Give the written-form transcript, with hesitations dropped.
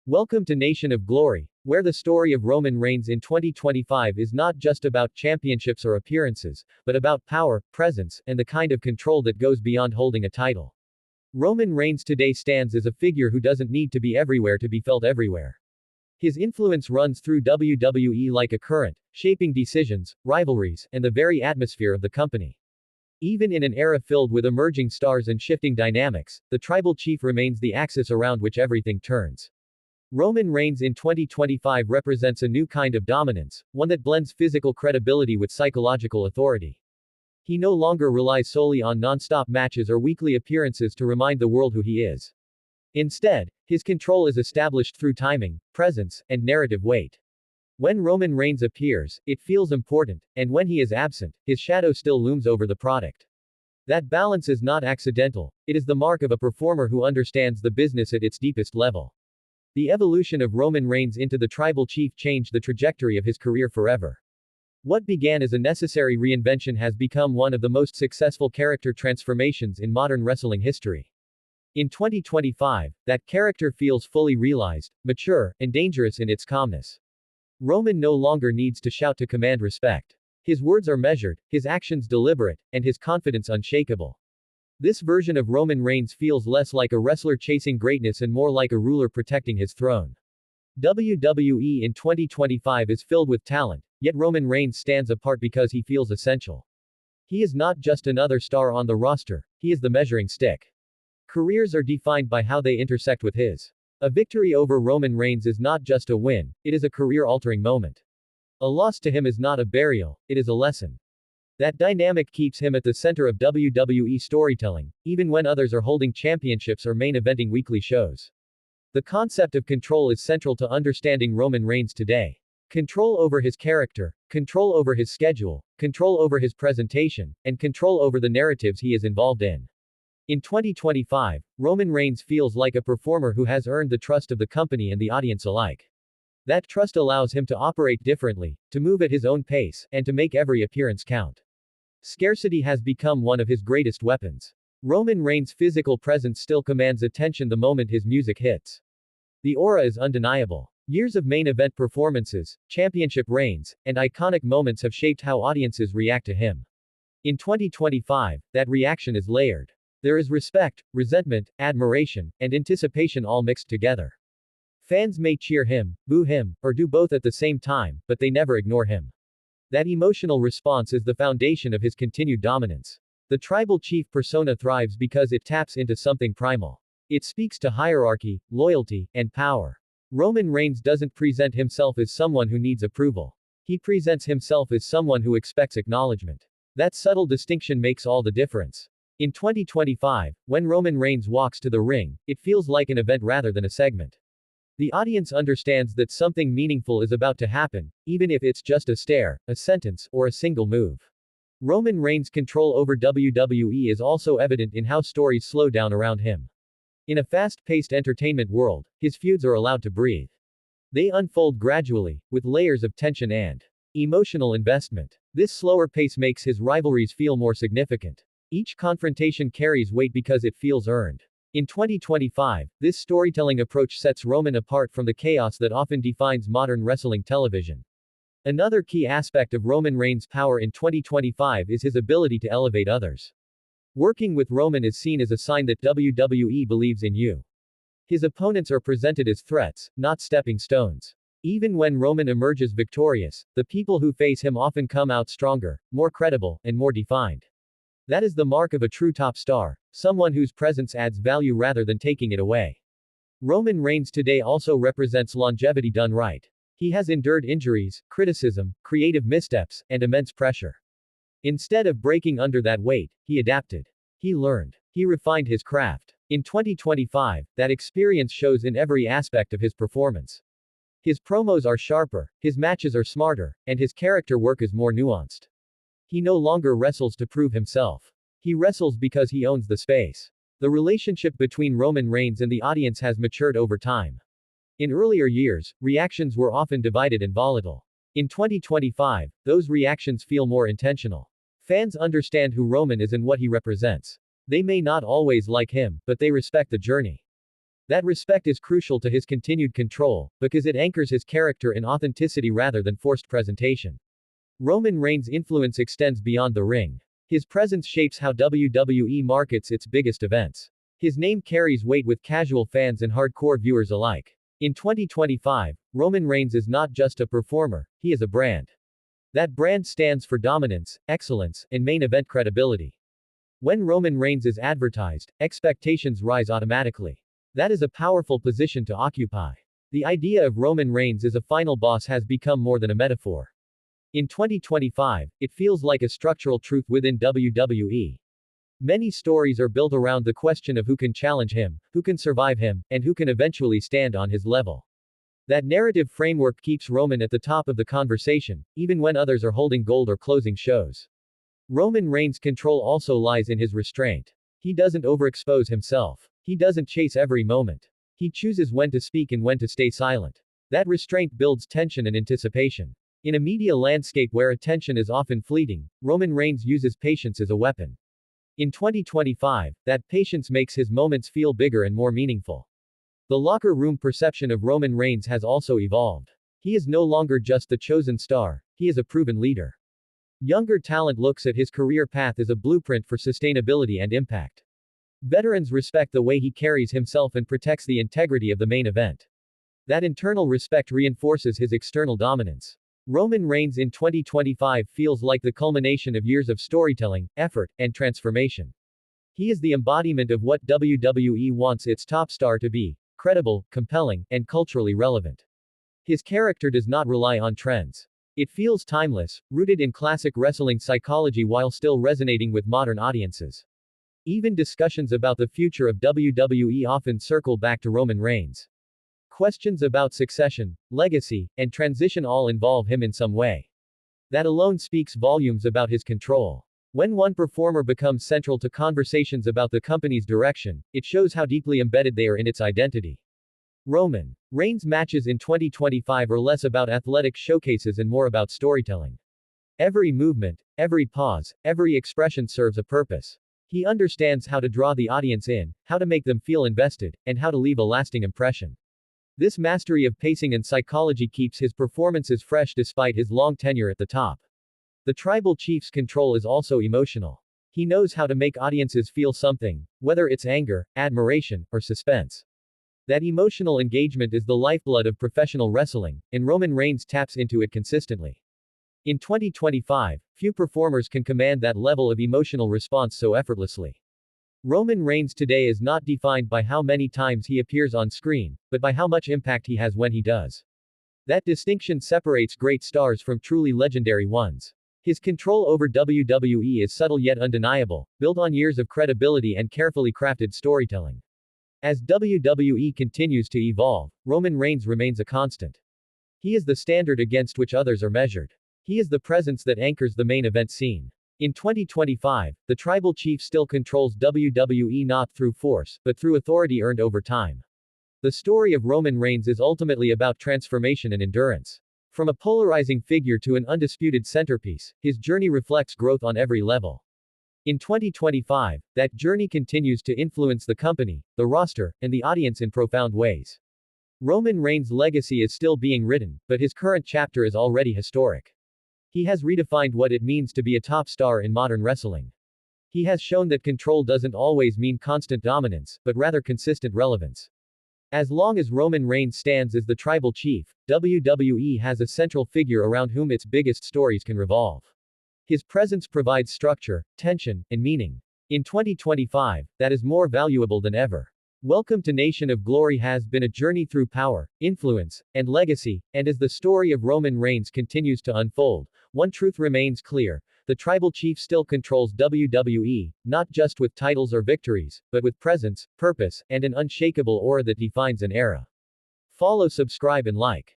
Welcome to Nation of Glory, where the story of Roman Reigns in 2025 is not just about championships or appearances, but about power, presence, and the kind of control that goes beyond holding a title. Roman Reigns today stands as a figure who doesn't need to be everywhere to be felt everywhere. His influence runs through WWE like a current, shaping decisions, rivalries, and the very atmosphere of the company. Even in an era filled with emerging stars and shifting dynamics, the tribal chief remains the axis around which everything turns. Roman Reigns in 2025 represents a new kind of dominance, one that blends physical credibility with psychological authority. He no longer relies solely on non-stop matches or weekly appearances to remind the world who he is. Instead, his control is established through timing, presence, and narrative weight. When Roman Reigns appears, it feels important, and when he is absent, his shadow still looms over the product. That balance is not accidental, it is the mark of a performer who understands the business at its deepest level. The evolution of Roman Reigns into the tribal chief changed the trajectory of his career forever. What began as a necessary reinvention has become one of the most successful character transformations in modern wrestling history. In 2025, that character feels fully realized, mature, and dangerous in its calmness. Roman no longer needs to shout to command respect. His words are measured, his actions deliberate, and his confidence unshakable. This version of Roman Reigns feels less like a wrestler chasing greatness and more like a ruler protecting his throne. WWE in 2025 is filled with talent, yet Roman Reigns stands apart because he feels essential. He is not just another star on the roster, he is the measuring stick. Careers are defined by how they intersect with his. A victory over Roman Reigns is not just a win, it is a career-altering moment. A loss to him is not a burial, it is a lesson. That dynamic keeps him at the center of WWE storytelling, even when others are holding championships or main eventing weekly shows. The concept of control is central to understanding Roman Reigns today. Control over his character, control over his schedule, control over his presentation, and control over the narratives he is involved in. In 2025, Roman Reigns feels like a performer who has earned the trust of the company and the audience alike. That trust allows him to operate differently, to move at his own pace, and to make every appearance count. Scarcity has become one of his greatest weapons. Roman Reigns' physical presence still commands attention the moment his music hits. The aura is undeniable. Years of main event performances, championship reigns, and iconic moments have shaped how audiences react to him. In 2025, that reaction is layered. There is respect, resentment, admiration, and anticipation all mixed together. Fans may cheer him, boo him, or do both at the same time, but they never ignore him. That emotional response is the foundation of his continued dominance. The tribal chief persona thrives because it taps into something primal. It speaks to hierarchy, loyalty, and power. Roman Reigns doesn't present himself as someone who needs approval. He presents himself as someone who expects acknowledgement. That subtle distinction makes all the difference. In 2025, when Roman Reigns walks to the ring, it feels like an event rather than a segment. The audience understands that something meaningful is about to happen, even if it's just a stare, a sentence, or a single move. Roman Reigns' control over WWE is also evident in how stories slow down around him. In a fast-paced entertainment world, his feuds are allowed to breathe. They unfold gradually, with layers of tension and emotional investment. This slower pace makes his rivalries feel more significant. Each confrontation carries weight because it feels earned. In 2025, this storytelling approach sets Roman apart from the chaos that often defines modern wrestling television. Another key aspect of Roman Reigns' power in 2025 is his ability to elevate others. Working with Roman is seen as a sign that WWE believes in you. His opponents are presented as threats, not stepping stones. Even when Roman emerges victorious, the people who face him often come out stronger, more credible, and more defined. That is the mark of a true top star, someone whose presence adds value rather than taking it away. Roman Reigns today also represents longevity done right. He has endured injuries, criticism, creative missteps, and immense pressure. Instead of breaking under that weight, he adapted. He learned. He refined his craft. In 2025, that experience shows in every aspect of his performance. His promos are sharper, his matches are smarter, and his character work is more nuanced. He no longer wrestles to prove himself. He wrestles because he owns the space. The relationship between Roman Reigns and the audience has matured over time. In earlier years, reactions were often divided and volatile. In 2025, those reactions feel more intentional. Fans understand who Roman is and what he represents. They may not always like him, but they respect the journey. That respect is crucial to his continued control, because it anchors his character in authenticity rather than forced presentation. Roman Reigns' influence extends beyond the ring. His presence shapes how WWE markets its biggest events. His name carries weight with casual fans and hardcore viewers alike. In 2025, Roman Reigns is not just a performer, he is a brand. That brand stands for dominance, excellence, and main event credibility. When Roman Reigns is advertised, expectations rise automatically. That is a powerful position to occupy. The idea of Roman Reigns as a final boss has become more than a metaphor. In 2025, it feels like a structural truth within WWE. Many stories are built around the question of who can challenge him, who can survive him, and who can eventually stand on his level. That narrative framework keeps Roman at the top of the conversation, even when others are holding gold or closing shows. Roman Reigns' control also lies in his restraint. He doesn't overexpose himself. He doesn't chase every moment. He chooses when to speak and when to stay silent. That restraint builds tension and anticipation. In a media landscape where attention is often fleeting, Roman Reigns uses patience as a weapon. In 2025, that patience makes his moments feel bigger and more meaningful. The locker room perception of Roman Reigns has also evolved. He is no longer just the chosen star, he is a proven leader. Younger talent looks at his career path as a blueprint for sustainability and impact. Veterans respect the way he carries himself and protects the integrity of the main event. That internal respect reinforces his external dominance. Roman Reigns in 2025 feels like the culmination of years of storytelling, effort, and transformation. He is the embodiment of what WWE wants its top star to be: credible, compelling, and culturally relevant. His character does not rely on trends. It feels timeless, rooted in classic wrestling psychology while still resonating with modern audiences. Even discussions about the future of WWE often circle back to Roman Reigns. Questions about succession, legacy, and transition all involve him in some way. That alone speaks volumes about his control. When one performer becomes central to conversations about the company's direction, it shows how deeply embedded they are in its identity. Roman Reigns' matches in 2025 are less about athletic showcases and more about storytelling. Every movement, every pause, every expression serves a purpose. He understands how to draw the audience in, how to make them feel invested, and how to leave a lasting impression. This mastery of pacing and psychology keeps his performances fresh despite his long tenure at the top. The tribal chief's control is also emotional. He knows how to make audiences feel something, whether it's anger, admiration, or suspense. That emotional engagement is the lifeblood of professional wrestling, and Roman Reigns taps into it consistently. In 2025, few performers can command that level of emotional response so effortlessly. Roman Reigns today is not defined by how many times he appears on screen, but by how much impact he has when he does. That distinction separates great stars from truly legendary ones. His control over WWE is subtle yet undeniable, built on years of credibility and carefully crafted storytelling. As WWE continues to evolve, Roman Reigns remains a constant. He is the standard against which others are measured. He is the presence that anchors the main event scene. In 2025, the tribal chief still controls WWE not through force, but through authority earned over time. The story of Roman Reigns is ultimately about transformation and endurance. From a polarizing figure to an undisputed centerpiece, his journey reflects growth on every level. In 2025, that journey continues to influence the company, the roster, and the audience in profound ways. Roman Reigns' legacy is still being written, but his current chapter is already historic. He has redefined what it means to be a top star in modern wrestling. He has shown that control doesn't always mean constant dominance, but rather consistent relevance. As long as Roman Reigns stands as the tribal chief, WWE has a central figure around whom its biggest stories can revolve. His presence provides structure, tension, and meaning. In 2025, that is more valuable than ever. Welcome to Nation of Glory has been a journey through power, influence, and legacy, and as the story of Roman Reigns continues to unfold, one truth remains clear: the tribal chief still controls WWE, not just with titles or victories, but with presence, purpose, and an unshakable aura that defines an era. Follow, subscribe, and like.